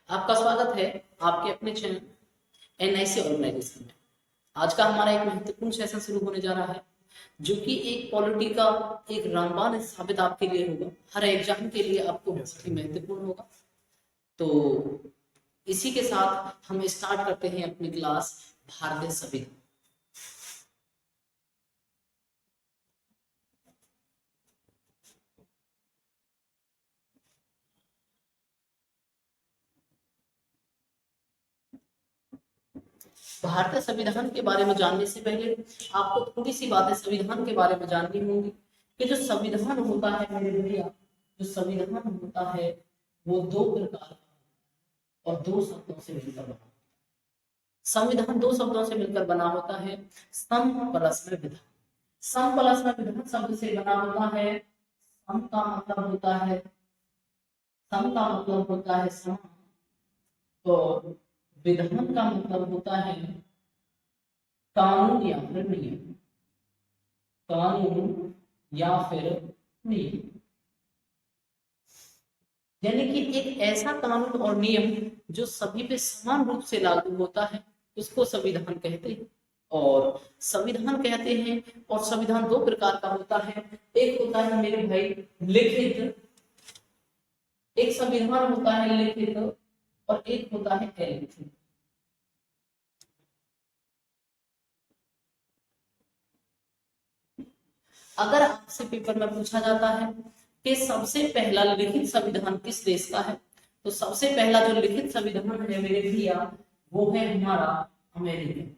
आपका स्वागत है आपके अपने चैनल एनआईसी ऑर्गेनाइजेशन में। आज का हमारा एक महत्वपूर्ण सेशन शुरू होने जा रहा है, जो कि एक पॉलिटी का एक रामबाण साबित आपके लिए होगा। हर एग्जाम के लिए आपको बहुत ही महत्वपूर्ण होगा। तो इसी के साथ हम स्टार्ट करते हैं अपनी क्लास भारतीय संविधान। भारतीय संविधान के बारे में जानने से पहले आपको थोड़ी सी बातें संविधान के बारे में जाननी होंगी कि जो संविधान होता है मेरे भैया, जो संविधान होता है वो दो प्रकार का और दो शब्दों से मिलकर बना। संविधान दो शब्दों से मिलकर बना होता है, सम प्लस में विधान। सम प्लस में विधान शब्द से बना होता है। सम का मतलब होता है, सम का मतलब होता है सम, तो विधान का मतलब होता है कानून या फिर नियम। कानून या फिर नियम यानी कि एक ऐसा कानून और नियम जो सभी पे समान रूप से लागू होता है, उसको संविधान कहते हैं। और संविधान कहते हैं, और संविधान दो प्रकार का होता है। एक होता है मेरे भाई लिखित, एक संविधान होता है लिखित और एक होता है अलिखित। अगर आपसे पेपर में पूछा जाता है कि सबसे पहला लिखित संविधान किस देश का है, तो सबसे पहला जो लिखित संविधान है मेरे भैया वो है हमारा अमेरिका।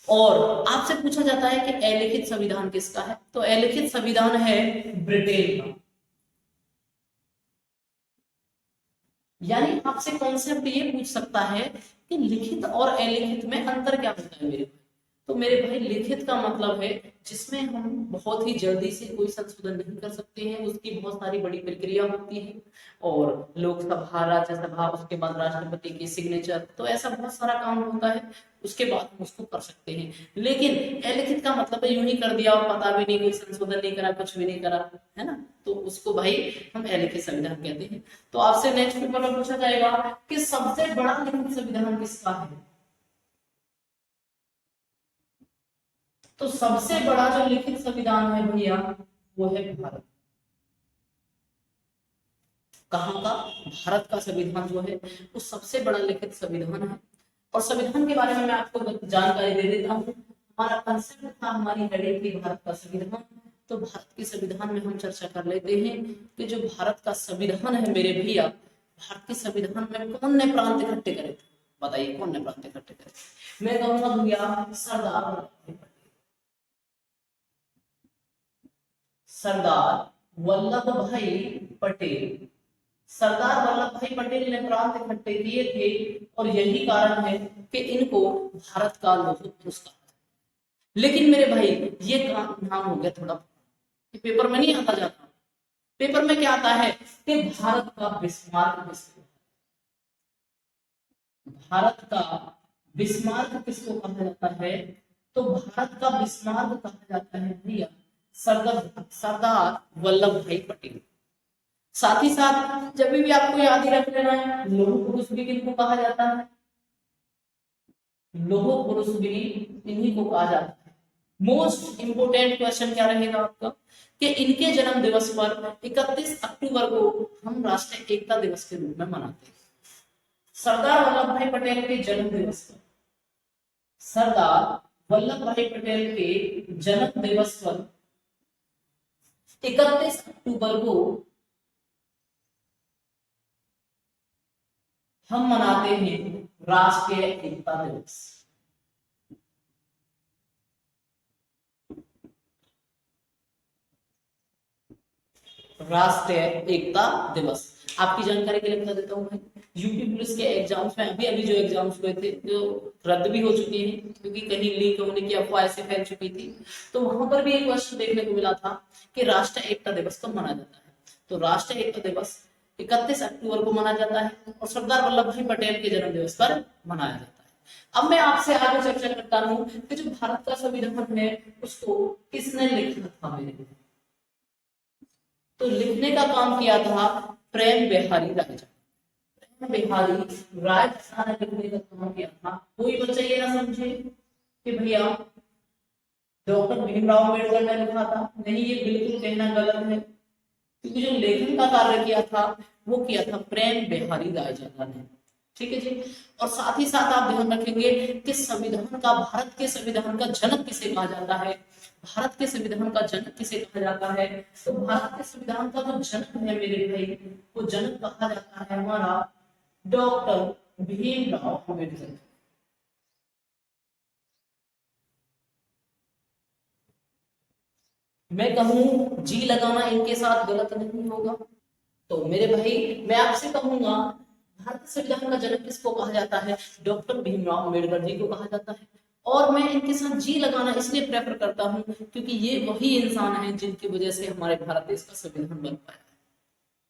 और आपसे पूछा जाता है कि अलिखित संविधान किसका है, तो अलिखित संविधान है ब्रिटेन का। यानी आपसे कॉन्सेप्ट ये पूछ सकता है कि लिखित और अलिखित में अंतर क्या होता है मेरे भाई। तो मेरे भाई लिखित का मतलब है जिसमें हम बहुत ही जल्दी से कोई संशोधन नहीं कर सकते हैं, उसकी बहुत सारी बड़ी प्रक्रिया होती है, और लोकसभा, राज्यसभा, उसके बाद राष्ट्रपति की सिग्नेचर, तो ऐसा बहुत सारा काम होता है, उसके बाद हम उसको कर सकते हैं। लेकिन अलिखित का मतलब है यूं ही कर दिया और पता भी नहीं, कोई संशोधन नहीं करा, कुछ भी नहीं करा, है ना, तो उसको भाई हम अलिखित संविधान कहते हैं। तो आपसे नेक्स्ट पेपर में पूछा जाएगा कि सबसे बड़ा लिखित संविधान किसका है, तो सबसे बड़ा जो लिखित संविधान है भैया वो है भारत। कहाँ का? भारत का संविधान जो है वो सबसे बड़ा लिखित संविधान है। और संविधान के बारे में मैं आपको जानकारी दे देता हूँ। हमारा कंसेप्ट था, हमारी हेडिंग थी भारत का संविधान। तो भारत के संविधान में हम चर्चा कर लेते हैं कि जो भारत का संविधान है मेरे भैया, भारत के संविधान में कौन ने प्रांत इकट्ठे करे थे? बताइए कौन ने प्रांत इकट्ठे करे थे? मैं कहूंगा भैया सरदार वल्लभ भाई पटेल। सरदार वल्लभ भाई पटेल ने प्रांत इकट्ठे किए थे, और यही कारण है कि इनको भारत का लौह पुरुष कहा। लेकिन मेरे भाई ये नाम हो गया थोड़ा, पेपर में नहीं आता जाता। पेपर में क्या आता है कि भारत का बिस्मार्क किसको, भारत का बिस्मार्क किसको कहा जाता है, तो भारत का बिस्मार्क कहा जाता है भैया सरदार वल्लभ भाई पटेल। साथ ही साथ जब भी आपको याद ही रख लेना है, लौह पुरुष भी किनको कहा जाता है, लौह पुरुष भी इन्हीं को कहा जाता है। मोस्ट इंपोर्टेंट क्वेश्चन क्या रहेगा आपका कि इनके जन्म दिवस पर 31 अक्टूबर को हम राष्ट्रीय एकता दिवस के रूप में मनाते हैं। सरदार वल्लभ भाई पटेल के जन्म दिवस पर, सरदार वल्लभ भाई पटेल के जन्म दिवस पर 31 अक्टूबर को हम मनाते हैं राष्ट्रीय एकता दिवस। राष्ट्रीय एकता दिवस आपकी जानकारी के लिए बता देता हूँ मैं, यूपी पुलिस के एग्जाम्स में अभी अभी जो एग्जाम्स हुए थे, जो रद्द भी हो चुके हैं क्योंकि कहीं लीक होने की अफवाह ऐसे फैल चुकी थी, तो वहां पर भी एक क्वेश्चन देखने को मिला था कि राष्ट्रीय एकता दिवस कब मनाया जाता है। तो राष्ट्रीय एकता दिवस 31 अक्टूबर को मनाया जाता है और सरदार वल्लभ भाई पटेल के जन्म दिवस पर मनाया जाता है। अब मैं आपसे आगे चर्चा करता हूँ कि जो भारत का संविधान है उसको किसने लिखा था मेरे, तो लिखने का काम किया था प्रेम बिहारी राय। प्रेम बिहारी राय ने लिखने का काम किया था। कोई बच्चा ये ना समझे कि भैया डॉक्टर भीमराव अम्बेडकर ने लिखा था, नहीं, ये बिल्कुल कहना गलत है, क्योंकि जो लेखन का कार्य किया था वो किया था प्रेम बिहारी रायजादा ने। ठीक है जी। और साथ ही साथ आप ध्यान रखेंगे कि संविधान का, भारत के संविधान का जनक किसे कहा जाता है। भारत के संविधान का जनक किसे कहा जाता है, तो भारत के संविधान का जो जनक है मेरे भाई, वो जनक कहा जाता है हमारा डॉक्टर भीमराव अम्बेडकर। मैं कहूं जी लगाना इनके साथ गलत नहीं होगा। तो मेरे भाई मैं आपसे कहूंगा, भारतीय संविधान का जनक किसको कहा जाता है, डॉक्टर भीमराव अम्बेडकर जी को कहा जाता है। और मैं इनके साथ जी लगाना इसलिए प्रेफर करता हूं क्योंकि ये वही इंसान है जिनकी वजह से हमारे भारत देश का संविधान बन पाया है।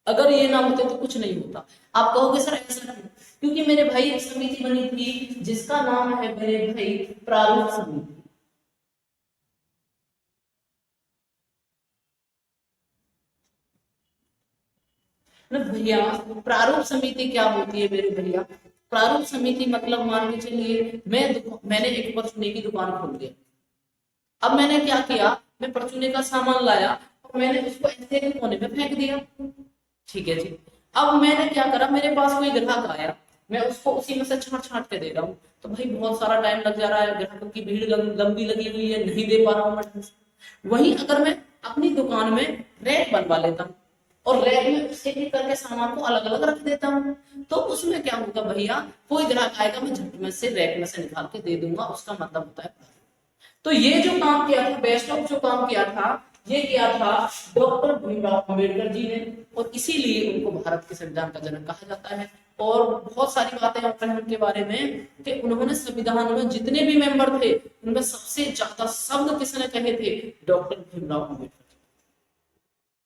अगर ये ना होते तो कुछ नहीं होता। आप कहोगे सर ऐसा क्यों, क्योंकि मेरे भाई एक समिति बनी थी जिसका नाम है मेरे भाई प्रारूप समिति। भैया प्रारूप समिति क्या होती है मेरे भैया, प्रारूप समिति मतलब मान के चलिए मैंने एक परचूने की दुकान खोल दिया। अब मैंने क्या किया, मैं परचूने का सामान लाया और मैंने उसको ऐसे एक कोने में फेंक दिया। ठीक है जी। अब मैंने क्या करा, मेरे पास कोई ग्राहक आया, मैं उसको उसी में से छांट छांट के दे रहा हूँ, तो भाई बहुत सारा टाइम लग जा रहा है, ग्राहकों की भीड़ लंबी लगी हुई है, नहीं दे पा रहा हूँ मैं। वहीं अगर मैं अपनी दुकान में रैक बनवा लेता हूँ और रैक में एक एक करके सामान को अलग अलग रख देता हूँ, तो उसमें क्या होगा भैया, कोई ग्राहक आएगा, मैं झट में से रैक में से निकाल के दे दूंगा, उसका मतलब होता है। तो ये जो काम किया था, बेस्ट ऑफ जो काम किया था, ये किया था डॉक्टर भीमराव अम्बेडकर जी ने, और इसीलिए उनको भारत के संविधान का जनक कहा जाता है। और बहुत सारी बातें होती हैं उनके बारे में कि उन्होंने संविधान में जितने भी मेंबर थे उनमें सबसे ज्यादा शब्द किसने कहे थे, डॉक्टर भीमराव अम्बेडकर।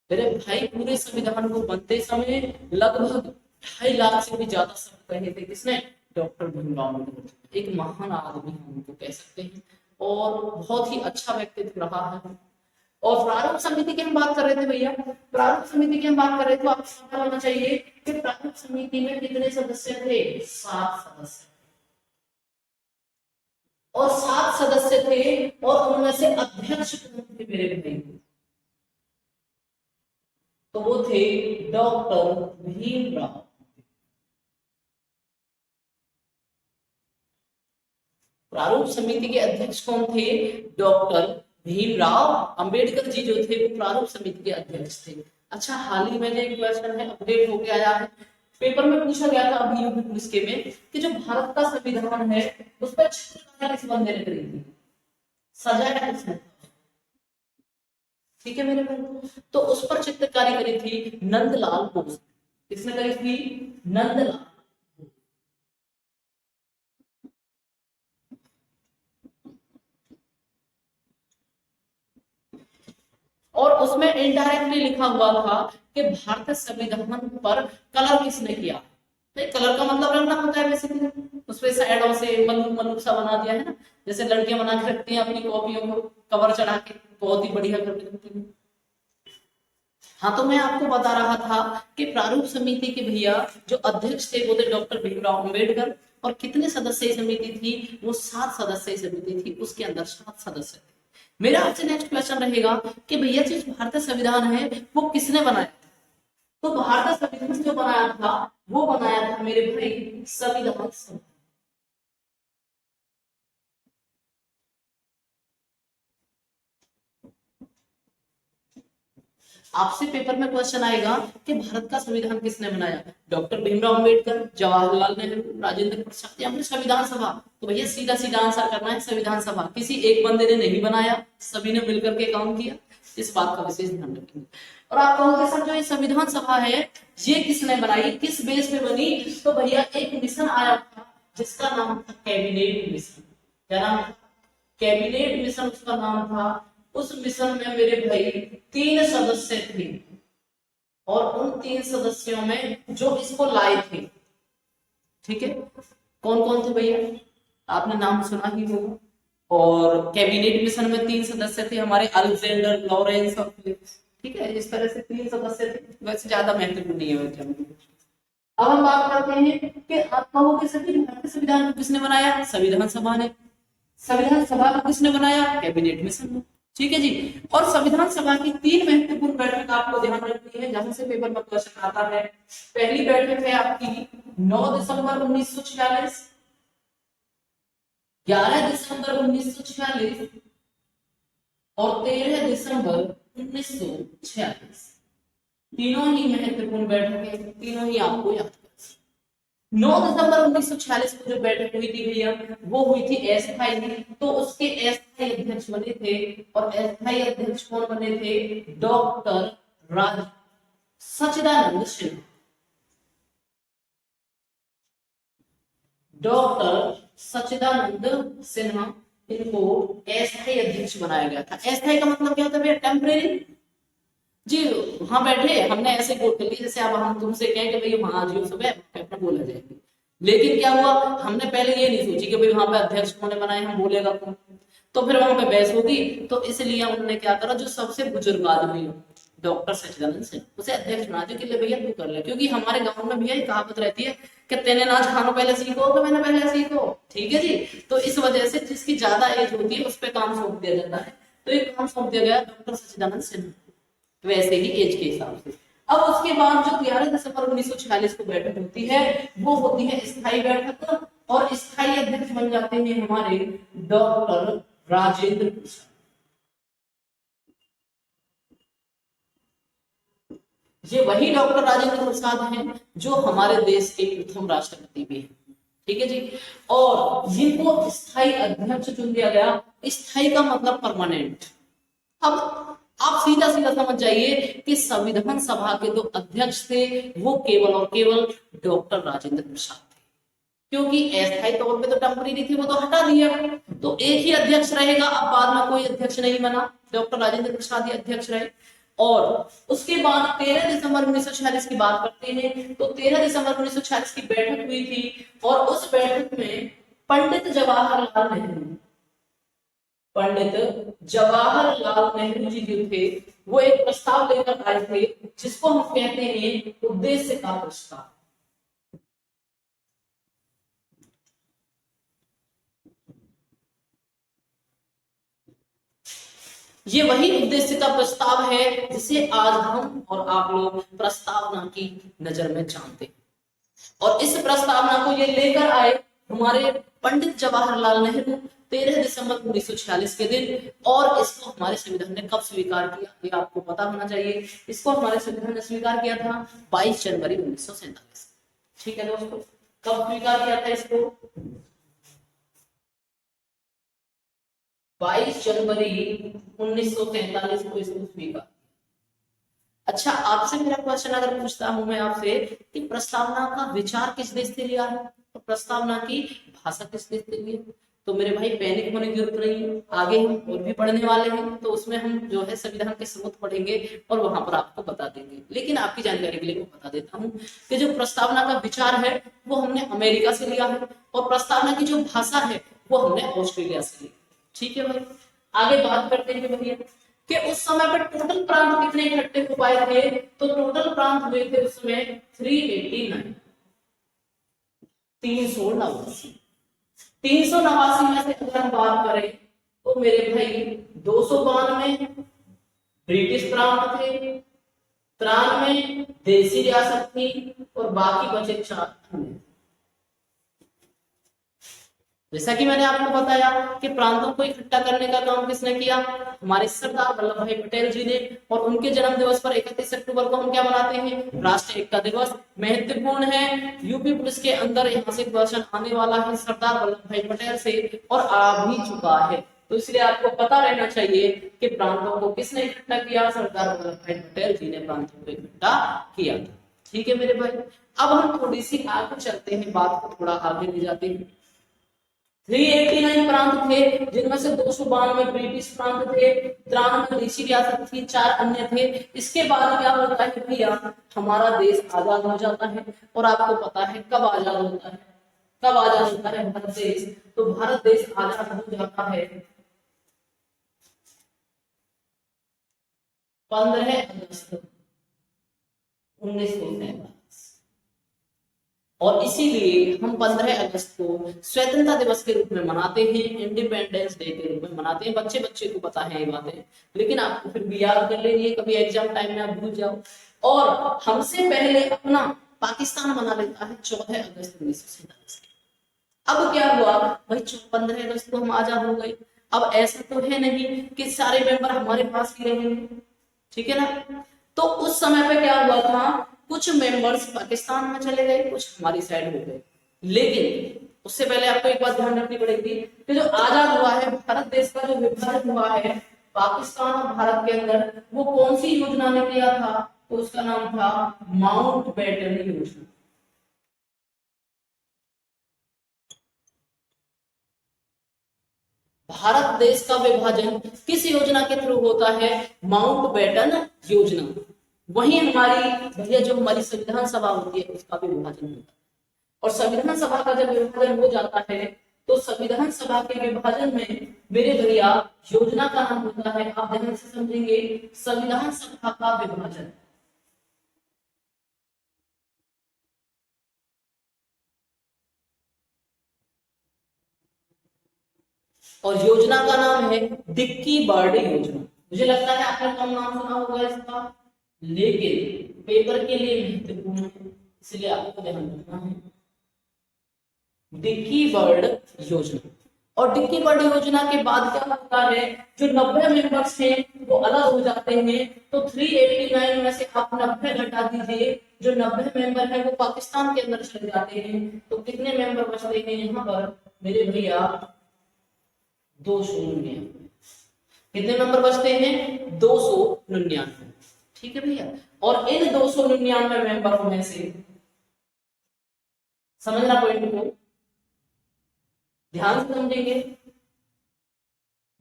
मेरे भाई पूरे संविधान को बनते समय लगभग 2.5 लाख से भी ज्यादा शब्द कहे थे, किसने, डॉक्टर भीमराव अम्बेडकर। एक महान आदमी हम उनको कह सकते हैं और बहुत ही अच्छा व्यक्तित्व रहा है। और प्रारूप समिति की हम बात कर रहे थे भैया, प्रारूप समिति की हम बात कर रहे थे, तो आपको पता होना चाहिए कि प्रारूप समिति में कितने सदस्य थे, 7 सदस्य। और 7 सदस्य थे और उनमें से अध्यक्ष कौन थे मेरे भाई, तो वो थे डॉक्टर भीमराव। प्रारूप समिति के अध्यक्ष कौन थे, डॉक्टर भीमराव अंबेडकर जी जो थे वो प्रारूप समिति के अध्यक्ष थे। अच्छा, हाल ही में जो एक क्वेश्चन है अपडेट होके आया है, पेपर में पूछा गया था अभी यूपी पुलिस के में कि जो भारत का संविधान है उस पर चित्रकारी किस बंदे ने करी थी, सजाया किसने। ठीक है मेरे भाई, तो उस पर चित्रकारी करी थी नंदलाल बोस। किसने करी थी, नंदलाल। और उसमें इनडायरेक्टली लिखा हुआ था कि भारतीय संविधान पर कलर किसने किया। तो कलर का मतलब रंगना होता है बेसिकली, उस पे साइडों से मल्लू मल्लू सा बना दिया है ना, जैसे लड़कियां बना के रखती हैं अपनी कॉपियों को कवर चढ़ा के, बहुत ही बढ़िया करके रखती हैं। हाँ, तो मैं आपको बता रहा था कि प्रारूप समिति के भैया जो अध्यक्ष थे वो थे डॉक्टर भीमराव अम्बेडकर। और कितने सदस्यीय समिति थी, वो 7 सदस्यीय समिति थी, उसके अंदर 7 सदस्य थे। मेरा आपसे नेक्स्ट क्वेश्चन रहेगा कि भैया जो भारतीय संविधान है वो किसने बनाया। तो भारतीय संविधान जो बनाया था वो बनाया था मेरे भाई संविधान सभा। आपसे पेपर में क्वेश्चन आएगा कि भारत का संविधान किसने बनाया, डॉक्टर भीमराव अम्बेडकर, जवाहरलाल नेहरू, राजेंद्र प्रसाद या फिर संविधान सभा। तो भैया सीधा सीधा आंसर करना है संविधान सभा। किसी एक बंदे ने नहीं बनाया, सभी ने मिलकर के काम किया, इस बात का विशेष ध्यान रखेंगे। और आप कहोगे सर जो ये संविधान सभा है ये किसने बनाई, किस बेस पे बनी, तो भैया एक मिशन आया था जिसका नाम था कैबिनेट मिशन। क्या नाम था, कैबिनेट मिशन उसका नाम था। उस मिशन में मेरे भाई 3 सदस्य थे और उन 3 सदस्यों में जो इसको लाए थे, ठीक है, कौन कौन थे भैया, आपने नाम सुना ही होगा। और कैबिनेट मिशन में 3 सदस्य थे हमारे, अलेक्जेंडर, लॉरेंस और फिलिप्स। ठीक है, इस तरह से 3 सदस्य थे, वैसे ज्यादा महत्वपूर्ण नहीं है। अब हम बात करते हैं कि आप कहोगे सभी भारतीय संविधान को किसने बनाया? संविधान सभा ने। संविधान सभा को किसने बनाया? कैबिनेट मिशन ने। ठीक है जी। और संविधान सभा की 3 महत्वपूर्ण बैठक आपको ध्यान रखनी है, जहां से पेपर में क्वेश्चन आता है। पहली बैठक है आपकी 9 दिसंबर 1946, 11 दिसंबर 1946 और 13 दिसंबर 1946। तीनों ही महत्वपूर्ण बैठक है, तीनों ही आपको याद करना। 9 दिसंबर 1946 को जो बैठक हुई थी भैया, वो हुई थी अस्थायी, तो उसके अस्थायी अध्यक्ष बने थे, और अस्थायी अध्यक्ष कौन बने थे? डॉक्टर राज सच्चिदानंद सिन्हा। डॉक्टर सच्चिदानंद सिन्हा, इनको अस्थायी अध्यक्ष बनाया गया था। अस्थायी का मतलब क्या होता है भैया? टेम्परेरी। जी वहां बैठे हमने ऐसे बोल कर लिया जैसे अब हम तुमसे कहें कि भाई वहां जियो सब है, अपना बोला जाएगा। लेकिन क्या हुआ, हमने पहले ये नहीं सोची कि भाई वहां पे अध्यक्ष कौन बनाए, हम बोलेगा कौन, तो फिर वहां पे बहस होगी। तो इसलिए उन्होंने क्या करा, जो सबसे बुजुर्ग आदमी डॉक्टर सच्चिदानंद सिंह, उसे अध्यक्ष बना दिया कि ले भैया तू कर ले। क्योंकि हमारे गांव में भैया कहावत रहती है कि तेने नाच खानो पहले सीखो तो मैंने पहले सीखो। ठीक है जी। तो इस वजह से जिसकी ज्यादा एज होती है उस पर काम सौंप दिया जाता है, तो ये काम सौंप दिया गया डॉक्टर सच्चिदानंद सिंह, वैसे ही एज के हिसाब से। अब उसके बाद जो 11 दिसंबर 1946 को बैठक होती है, वो होती है स्थायी बैठक, और स्थायी अध्यक्ष बन जाते हैं हमारे डॉक्टर राजेंद्र प्रसाद। ये वही डॉक्टर राजेंद्र प्रसाद हैं जो हमारे देश के प्रथम राष्ट्रपति भी हैं। ठीक है जी। और जिनको स्थायी अध्यक्ष चुन दिया गया, स्थायी का मतलब परमानेंट। अब आप सीधा सीधा समझ जाइए कि संविधान सभा के जो अध्यक्ष थे वो केवल और केवल डॉक्टर राजेंद्र प्रसाद थे, क्योंकि अस्थायी तौर पे तो टेम्परेरी थे, वो तो हटा दिया, तो एक ही अध्यक्ष रहेगा। अब बाद में कोई अध्यक्ष नहीं बना, डॉक्टर राजेंद्र प्रसाद ही अध्यक्ष रहे। और उसके बाद 13 दिसंबर 1946 की बात करते हैं, तो 13 दिसंबर 1946 की बैठक हुई थी, और उस बैठक में पंडित जवाहरलाल नेहरू, पंडित जवाहरलाल नेहरू जी जो थे, वो एक प्रस्ताव लेकर आए थे, जिसको हम कहते हैं उद्देश्य का प्रस्ताव। ये वही उद्देश्य का प्रस्ताव है जिसे आज हम और आप लोग प्रस्तावना की नजर में जानते हैं। और इस प्रस्तावना को ये लेकर आए हमारे पंडित जवाहरलाल नेहरू 13 दिसंबर 1946 के दिन, और इसको हमारे संविधान ने कब स्वीकार किया, ये आपको पता होना चाहिए। इसको हमारे संविधान ने स्वीकार किया था 22 जनवरी 1947। ठीक है दोस्तों, कब स्वीकार किया था इसको? 22 जनवरी 1943 को इसको स्वीकार। अच्छा, आपसे मेरा क्वेश्चन अगर पूछता हूं मैं आपसे कि प्रस्तावना का विचार किस देश से लिया है, तो प्रस्तावना की भाषा किस देश से ली है, तो मेरे भाई पैनिक होने की जरूरत नहीं है। आगे हम और भी पढ़ने वाले हैं, तो उसमें हम जो है संविधान के स्रोत पढ़ेंगे और वहां पर आपको बता देंगे। लेकिन आपकी जानकारी के लिए मैं बता देता हूँ कि जो प्रस्तावना का विचार है वो हमने अमेरिका से लिया है, और प्रस्तावना की जो भाषा है वो हमने ऑस्ट्रेलिया से ली। ठीक है भाई, आगे बात करते हैं भैया कि उस समय पर टोटल प्रांत कितने इकट्ठे हो पाए थे, तो टोटल प्रांत हुए थे उस समय 389, 389। 389 में से अगर हम बात करें तो मेरे भाई 292 ब्रिटिश प्रांत थे, 93 देसी रियासत थी, और बाकी बचे 4 अन्य। जैसा कि मैंने आपको बताया कि प्रांतों को इकट्ठा करने का काम किसने किया, हमारे सरदार वल्लभ भाई पटेल जी ने। और उनके जन्म दिवस पर 31 अक्टूबर को हम क्या मनाते हैं, राष्ट्रीय एकता दिवस। महत्वपूर्ण है, यूपी पुलिस के अंदर यहाँ से क्वेश्चन आने वाला है सरदार वल्लभ भाई पटेल से, और आ भी चुका है, तो इसलिए आपको पता रहना चाहिए कि प्रांतों को किसने इकट्ठा किया, सरदार वल्लभ भाई पटेल जी ने प्रांतों को इकट्ठा किया था। ठीक है मेरे भाई, अब हम थोड़ी सी आगे चलते हैं, बात को थोड़ा आगे ले जाते हैं। 389 प्रांत थे, जिनमें से 292 ब्रिटिश प्रांत थे, 93 देशी रियासत थी, 4 अन्य थे। इसके बाद क्या होता है भैया, हमारा देश आजाद हो जाता है। और आपको पता है कब आजाद होता है, कब आजाद होता है भारत देश, तो भारत देश आजाद हो जाता है 15 अगस्त 1947। और इसीलिए हम 15 अगस्त को स्वतंत्रता दिवस के रूप में मनाते हैं, इंडिपेंडेंस डे के रूप में मनाते हैं। बच्चे बच्चे को पता है ये बातें, लेकिन आपको फिर भी याद कर लेनी है, कभी एग्जाम टाइम में आप भूल जाओ। और हमसे पहले अपना पाकिस्तान मना लेता है 14 अगस्त 1947। अब क्या हुआ भाई, 15 अगस्त को हम आजाद हो गए। अब ऐसा तो है नहीं कि सारे मेंबर हमारे पास ही रहेंगे, ठीक है ना। तो उस समय पे क्या हुआ था, कुछ मेंबर्स पाकिस्तान में चले गए, कुछ हमारी साइड हो गए। लेकिन उससे पहले आपको एक बात ध्यान रखनी पड़ेगी कि जो आजाद हुआ है भारत देश का, जो विभाजन हुआ है पाकिस्तान और भारत के अंदर, वो कौन सी योजना ने किया था, तो उसका नाम था माउंटबेटन योजना। भारत देश का विभाजन किस योजना के थ्रू होता है, माउंटबेटन योजना। वही हमारी भैया जो हमारी संविधान सभा होती है उसका भी विभाजन होता है। और संविधान सभा का जब विभाजन हो जाता है तो संविधान सभा के विभाजन में मेरे भैया योजना का नाम होता है, आप ध्यान से समझेंगे, संविधान सभा का विभाजन। और योजना का नाम है डिक्की बर्डे योजना। मुझे लगता है आपने कम नाम सुना होगा इसका, लेकिन पेपर के लिए महत्वपूर्ण है, इसलिए आपको ध्यान रखना है। डिक्की बर्ड योजना। और डिक्की बर्ड योजना के बाद क्या होता है, जो 90 मेंबर्स हैं वो अलग हो जाते हैं। तो 389 में से आप 90 घटा दीजिए, जो 90 मेंबर है वो पाकिस्तान के अंदर चले जाते हैं। तो कितने मेंबर बचते हैं यहाँ पर मेरे भैया, 299। कितने नंबर बचते हैं, 299, ठीक है भैया। और इन 299 मेंबरों में से, समझना पॉइंट को ध्यान से समझेंगे,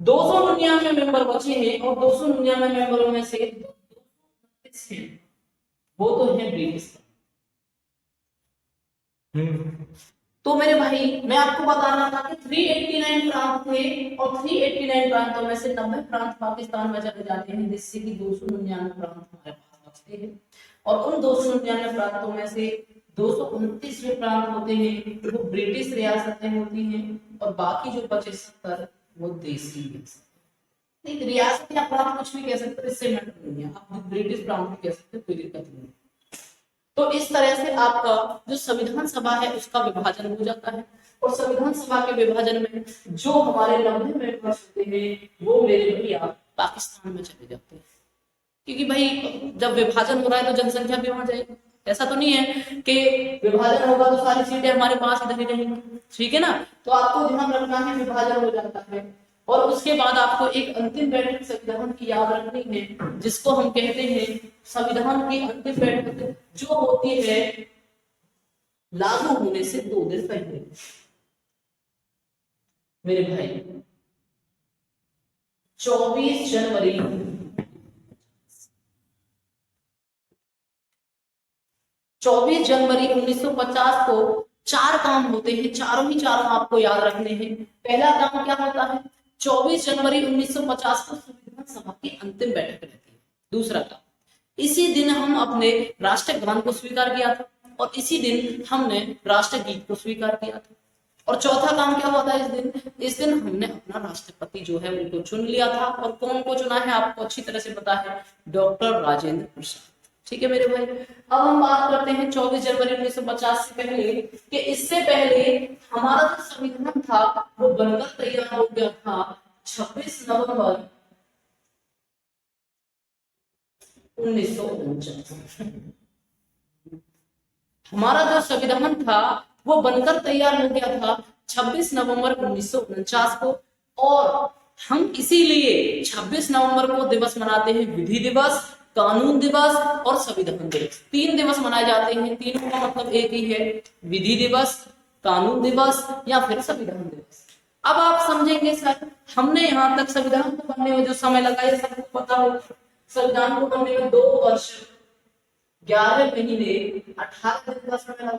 299 मेंबर बचे हैं और 299 मेंबरों में से वो तो है ब्रिटिश। तो मेरे भाई मैं आपको बता रहा था कि 389 प्रांत थे और 389 प्रांतों में से 90 प्रांत पाकिस्तान में चले जाते हैं, जिससे कि 299 प्रांत हमारे पास बचते हैं। और उन 299 प्रांतों में से 229 प्रांत होते हैं वो ब्रिटिश रियासतें होती हैं, और बाकी जो बचे 70 वो देसी है। रियासत या प्रांत कुछ भी कह सकते हैं, इससे मैटर नहीं है, आप ब्रिटिश प्रांत भी कह सकते हैं, कोई दिक्कत नहीं। तो इस तरह से आपका जो संविधान सभा है उसका विभाजन हो जाता है। और संविधान सभा के विभाजन में जो हमारे 90 मेंबर्स होते हैं वो मेरे भैया पाकिस्तान में चले जाते हैं, क्योंकि भाई जब विभाजन हो रहा है तो जनसंख्या भी वहां जाएगी। ऐसा तो नहीं है कि विभाजन होगा तो सारी सीटें हमारे पास इधर ही रहेंगी, ठीक है ना। तो आपको ध्यान रखना है विभाजन हो जाता है। और उसके बाद आपको एक अंतिम बैठक संविधान की याद रखनी है, जिसको हम कहते हैं संविधान की अंतिम बैठक, जो होती है लागू होने से 2 दिन पहले। मेरे भाई 24 जनवरी 24 जनवरी 1950 को 4 काम होते हैं, चारों ही चारों आपको याद रखने हैं। पहला काम क्या होता है, 24 जनवरी 1950 को संविधान सभा की अंतिम बैठक रहती है। दूसरा काम, इसी दिन हम अपने राष्ट्रगान को स्वीकार किया था, और इसी दिन हमने राष्ट्रगीत को स्वीकार किया था। और चौथा काम क्या हुआ था इस दिन हमने अपना राष्ट्रपति जो है उनको चुन लिया था। और कौन को चुना है आपको अच्छी तरह से पता है, डॉक्टर राजेंद्र प्रसाद, ठीक है मेरे भाई। अब हम बात करते हैं 24 जनवरी 1950 से पहले, कि इससे पहले हमारा जो संविधान था वो बनकर तैयार हो गया था 26 नवंबर 1949। हमारा जो संविधान था वो बनकर तैयार हो गया था 26 नवंबर 1949 को। और हम इसीलिए 26 नवंबर को दिवस मनाते हैं, विधि दिवस, कानून दिवस और संविधान दिवस। 3 दिवस मनाए जाते हैं, तीनों का मतलब एक ही है, विधि दिवस, कानून दिवस या फिर संविधान दिवस। अब आप समझेंगे सर, हमने यहाँ तक संविधान को बनने में जो समय लगा ये सबको पता होगा। संविधान को बनने में 2 वर्ष 11 महीने 18 दिन का समय लगा।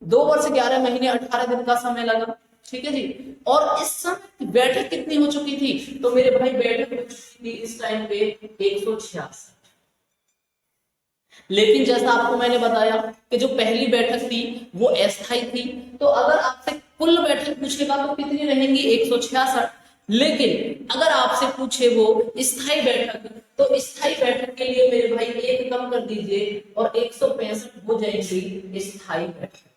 2 वर्ष 11 महीने 18 दिन का समय लगा। ठीक है जी। और इस समय बैठक कितनी हो चुकी थी, तो मेरे भाई बैठक हो चुकी थी इस टाइम पे 166। लेकिन जैसा आपको मैंने बताया कि जो पहली बैठक थी वो अस्थायी थी, तो अगर आपसे कुल बैठक पूछेगा तो कितनी रहेंगी, 166। लेकिन अगर आपसे पूछे वो स्थायी बैठक, तो स्थायी बैठक के लिए मेरे भाई एक कम कर दीजिए और 165 हो जाएंगी स्थायी बैठक।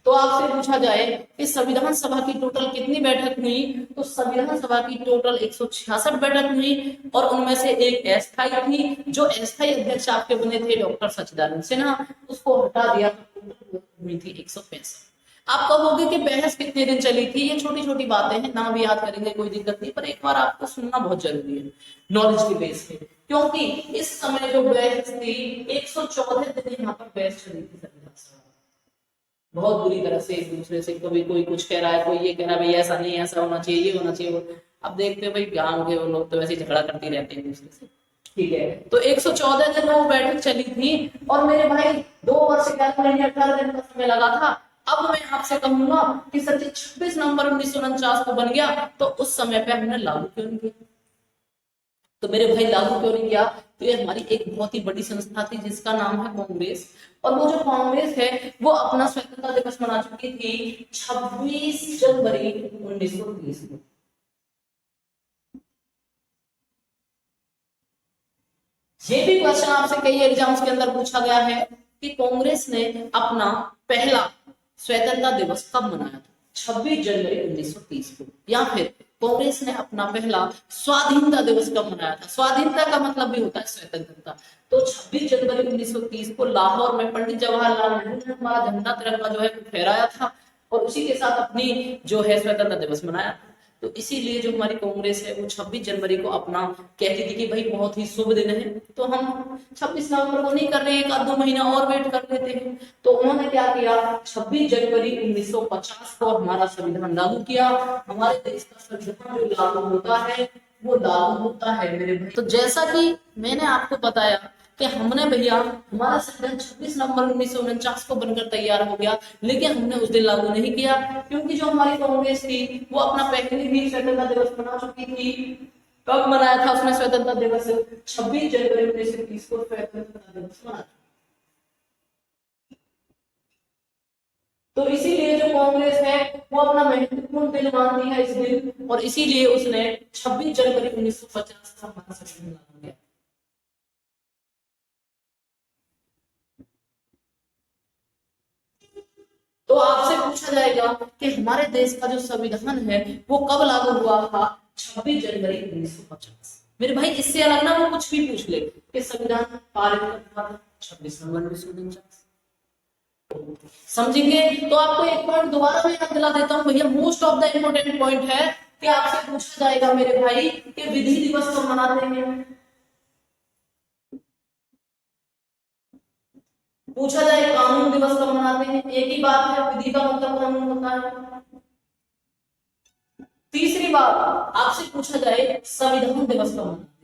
तो आपसे पूछा जाए कि संविधान सभा की टोटल कितनी बैठक हुई, तो संविधान सभा की टोटल 166 बैठक हुई, और उनमें से एक अस्थायी थी। जो अस्थायी अध्यक्ष आपके बने थे डॉक्टर सच्चिदानंद सिन्हा, उसको हटा दिया, तो हुई थी 165। आप कहोगे कि बहस कितने दिन चली थी, ये छोटी छोटी बातें हैं, नाम भी याद करेंगे कोई दिक्कत नहीं, पर एक बार आपको सुनना बहुत जरूरी है नॉलेज की बेस पे, क्योंकि इस समय जो बहस थी 114 दिन यहाँ पर बहस चली थी संविधान सभा, बहुत बुरी तरह से एक दूसरे से, कभी कोई कुछ कह रहा है, कोई ये कह रहा है भाई ऐसा नहीं, ऐसा होना चाहिए, ये होना चाहिए। अब देखते हैं भाई गांव के वो लोग तो वैसे ही झगड़ा करते रहते हैं एक दूसरे से, ठीक है। तो 114 दिन वो बैठक चली थी, और मेरे भाई 2 वर्ष 11 महीने 18 दिन का समय लगा था। अब मैं आपसे कहूंगा कि सचिव 26 नवंबर 1949 को बन गया, तो उस समय पे हमने लागू क्यों नहीं किया, तो मेरे भाई लागू क्यों नहीं किया, तो ये हमारी एक बहुत ही बड़ी संस्था थी जिसका नाम है कांग्रेस, और वो जो कांग्रेस है वो अपना स्वतंत्रता दिवस मना चुकी थी 26 जनवरी 1930 को। ये भी क्वेश्चन आपसे कई एग्जाम्स के अंदर पूछा गया है कि कांग्रेस ने अपना पहला स्वतंत्रता दिवस कब मनाया था, 26 जनवरी 1930 को, या फिर कांग्रेस ने अपना पहला स्वाधीनता दिवस कब मनाया था। स्वाधीनता का मतलब भी होता है स्वतंत्रता। तो 26 जनवरी 1930 को लाहौर में पंडित जवाहरलाल नेहरू ने हमारा झंडा तिरंगा जो है फहराया था, और उसी के साथ अपनी जो है स्वतंत्रता दिवस मनाया था। तो इसीलिए जो हमारी कांग्रेस है वो 26 जनवरी को अपना कहती थी कि भाई बहुत ही शुभ दिन है, तो हम 26 नवंबर को नहीं कर रहे हैं, एक आध 2 महीना और वेट कर लेते हैं। तो उन्होंने क्या किया, 26 जनवरी 1950 को हमारा संविधान लागू किया। हमारे देश का संविधान जो लागू होता है वो लागू होता है मेरे भाई। तो जैसा कि मैंने आपको बताया कि हमने भैया हमारा संविधान 26 नवंबर 1949 को बनकर तैयार हो गया, लेकिन हमने उस दिन लागू नहीं किया, क्योंकि जो हमारी कांग्रेस थी वो अपना पहले ही स्वतंत्रता दिवस मना चुकी थी। कब मनाया था उसने स्वतंत्रता दिवस, 26 जनवरी 1930 को स्वतंत्रता दिवस मनाया। तो इसीलिए जो कांग्रेस है वो अपना महत्वपूर्ण दिन मानती है इस दिन, और इसीलिए उसने 26 जनवरी 1950 का हमारा संविधान लागू किया। तो आपसे पूछा जाएगा कि हमारे देश का जो संविधान है वो कब लागू हुआ था, 26 जनवरी 1950। मेरे भाई इससे अलग ना वो कुछ भी पूछ ले कि संविधान पारित कब हुआ था, 26 नवंबर 1949। समझेंगे। तो आपको एक पॉइंट दोबारा मैं याद दिला देता हूँ भैया, most of the important point है कि आपसे पूछा जाएगा मेरे भाई कि विधि दिवस कब मनाते हैं, पूछा जाए कानून दिवस कब मनाते हैं, एक ही बात है, विधि का मतलब कानून होता है। तीसरी बात आपसे पूछा जाए संविधान दिवस कब मनाते हैं,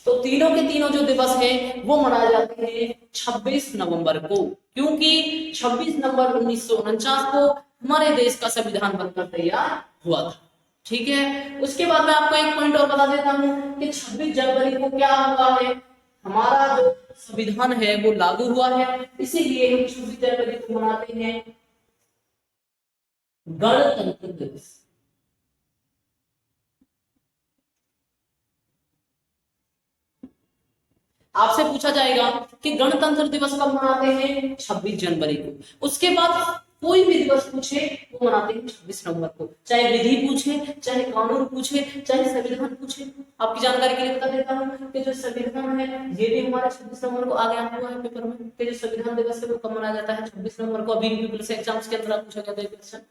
तो तीनों के तीनों जो दिवस हैं वो मनाए जाते हैं 26 नवंबर को, क्योंकि 26 नवंबर 1949 को हमारे देश का संविधान बनकर तैयार हुआ था। ठीक है, उसके बाद मैं आपको एक पॉइंट और बता देता हूं कि 26 जनवरी को क्या हुआ है, हमारा जो संविधान है वो लागू हुआ है, इसीलिए हम 26 जनवरी को मनाते हैं गणतंत्र दिवस। आपसे पूछा जाएगा कि गणतंत्र दिवस कब मनाते हैं, 26 जनवरी को। उसके बाद कोई भी दिवस पूछे वो मनाते हैं 26 नवंबर को, चाहे विधि पूछे, चाहे कानून पूछे, चाहे संविधान पूछे। आपकी जानकारी के लिए बता देता हूँ कि जो संविधान है ये भी हमारे 26 नवंबर को आ गया हुआ है पेपर में कि जो संविधान दिवस है वो कब मनाया जाता है, 26 नवंबर को। अभी पीपल्स एग्जाम्स के अंदर पूछा जाता है क्वेश्चन,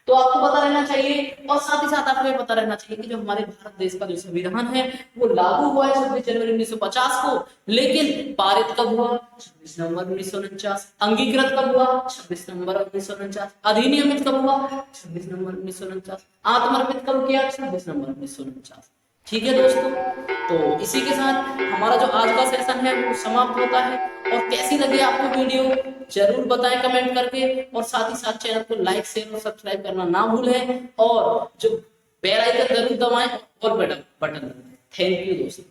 तो आपको पता रहना चाहिए। और साथ ही साथ आपको ये पता रहना चाहिए कि जो हमारे भारत देश का जो संविधान है वो लागू हुआ है 26 जनवरी 1950 को, लेकिन पारित कब हुआ, 26 नवंबर 1949। अंगीकृत कब हुआ, 26 नवंबर 1949। अधिनियमित कब हुआ, 26 नवंबर 1949। आत्मर्पित कब किया, 26 नवंबर 1949। ठीक है दोस्तों, तो इसी के साथ हमारा जो आज का सेशन है वो समाप्त होता है। और कैसी लगी आपको वीडियो जरूर बताएं कमेंट करके, और साथ ही साथ चैनल को लाइक शेयर और सब्सक्राइब करना ना भूलें, और जो बेल आइकन जरूर दबाएं और बटन। थैंक यू दोस्तों।